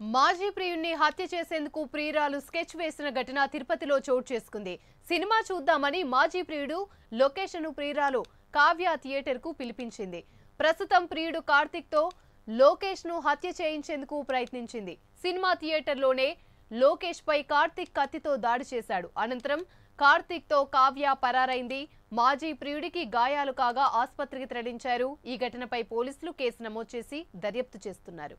మాజీ ప్రియుణ్ణి హత్య చేసేందుకు ప్రియురాలు స్కెచ్ వేసిన ఘటన తిరుపతిలో చోటు చేసుకుంది. సినిమా చూద్దామని మాజీ ప్రియుడు లొకేషన్ ప్రియురాలు కావ్య థియేటర్ కు పిలిపించింది. ప్రస్తుతం ప్రియుడు కార్తిక్ తో లోకేష్ ను హత్య చేయించేందుకు ప్రయత్నించింది. సినిమా థియేటర్లోనే లోకేష్ పై కార్తిక్ కత్తితో దాడి చేశాడు. అనంతరం కార్తిక్ తో కావ్య పరారైంది. మాజీ ప్రియుడికి గాయాలు కాగా ఆసుపత్రికి తరలించారు. ఈ ఘటనపై పోలీసులు కేసు నమోదు చేసి దర్యాప్తు చేస్తున్నారు.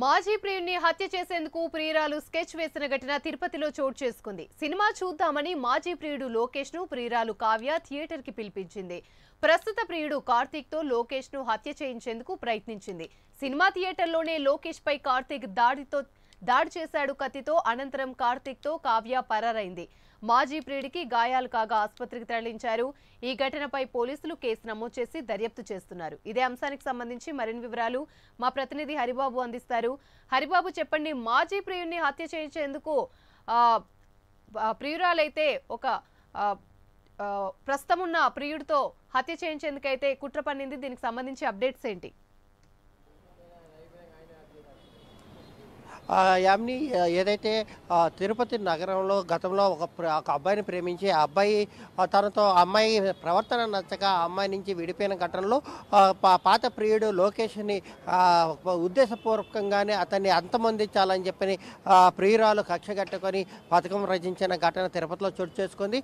మాజీ ప్రియుణ్ణి హత్య చేసేందుకు ప్రియురాలు స్కెచ్ వేసిన ఘటన తిరుపతిలో చోటు చేసుకుంది. సినిమా చూద్దామని మాజీ ప్రియుడు లోకేష్ ను ప్రియురాలు కావ్య థియేటర్ కి పిలిపించింది. ప్రస్తుత ప్రియుడు కార్తిక్ తో లోకేష్ ను హత్య చేయించేందుకు ప్రయత్నించింది. సినిమా థియేటర్లోనే లోకేష్ పై కార్తిక్ దాడి చేశాడు కత్తితో. అనంతరం కార్తిక్ తో కావ్య పరారైంది. మాజీ ప్రియుడికి గాయాలు కాగా ఆసుపత్రికి తరలించారు. ఈ ఘటనపై పోలీసులు కేసు నమోదు చేసి దర్యాప్తు చేస్తున్నారు. ఇదే అంశానికి సంబంధించి మరిన్ని వివరాలు మా ప్రతినిధి హరిబాబు అందిస్తారు. హరిబాబు, చెప్పండి, మాజీ ప్రియుడిని హత్య చేయించేందుకు ప్రియురాలైతే ఒక ప్రస్తుతం ఉన్న ప్రియుడితో హత్య చేయించేందుకైతే కుట్ర పన్నింది. దీనికి సంబంధించి అప్డేట్స్ ఏంటి? యామిని, ఏదైతే తిరుపతి నగరంలో గతంలో ఒక అబ్బాయిని ప్రేమించి ఆ అబ్బాయి తనతో అమ్మాయి ప్రవర్తన నచ్చక ఆ అమ్మాయి నుంచి విడిపోయిన ఘటనలో పాత ప్రియుడు లోకేష్ని ఉద్దేశపూర్వకంగానే అతన్ని అంతమొందించాలని చెప్పని ప్రియురాలు కక్ష కట్టుకొని పథకం రచించిన ఘటన తిరుపతిలో చోటు చేసుకుంది.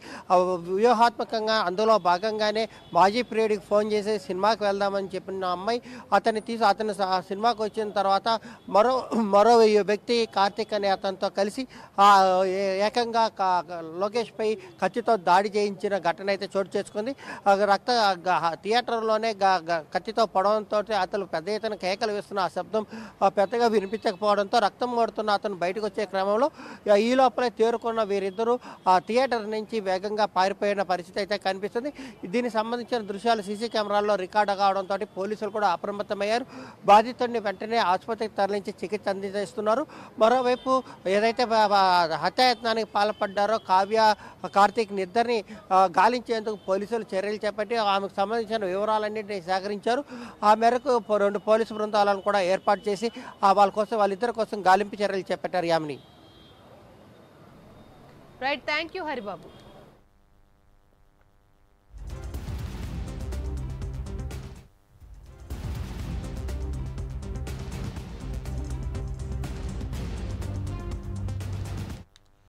వ్యూహాత్మకంగా అందులో భాగంగానే మాజీ ప్రియుడికి ఫోన్ చేసి సినిమాకి వెళ్దామని చెప్పిన అమ్మాయి అతను సినిమాకి వచ్చిన తర్వాత మరో వ్యక్తి కార్తిక్ అనే అతనితో కలిసి ఏకంగా లోకేష్ పై కత్తితో దాడి చేయించిన ఘటన అయితే చోటు చేసుకుంది. థియేటర్లోనే కత్తితో పొడవడంతో అతను పెద్ద ఎత్తున కేకలు వేస్తున్న ఆ శబ్దం పెద్దగా వినిపించకపోవడంతో రక్తం ఓడుతున్న అతను బయటకు వచ్చే క్రమంలో ఈ లోపలే తేరుకున్న వీరిద్దరూ ఆ థియేటర్ నుంచి వేగంగా పారిపోయిన పరిస్థితి అయితే కనిపిస్తుంది. దీనికి సంబంధించిన దృశ్యాలు సీసీ కెమెరాల్లో రికార్డు కావడంతో పోలీసులు కూడా అప్రమత్తమయ్యారు. బాధితుడిని వెంటనే ఆసుపత్రికి తరలించి చికిత్స అందిస్తున్నారు. మరోవైపు ఏదైతే హత్యాయత్నానికి పాల్పడ్డారో కావ్య కార్తిక్ ఇద్దరిని గాలించేందుకు పోలీసులు చర్యలు చేపట్టి ఆమెకు సంబంధించిన వివరాలన్నింటినీ సేకరించారు. ఆ మేరకు 2 పోలీసు బృందాలను కూడా ఏర్పాటు చేసి వాళ్ళిద్దరి కోసం గాలింపు చర్యలు చేపట్టారు. Yamini, right, thank you Haribabu.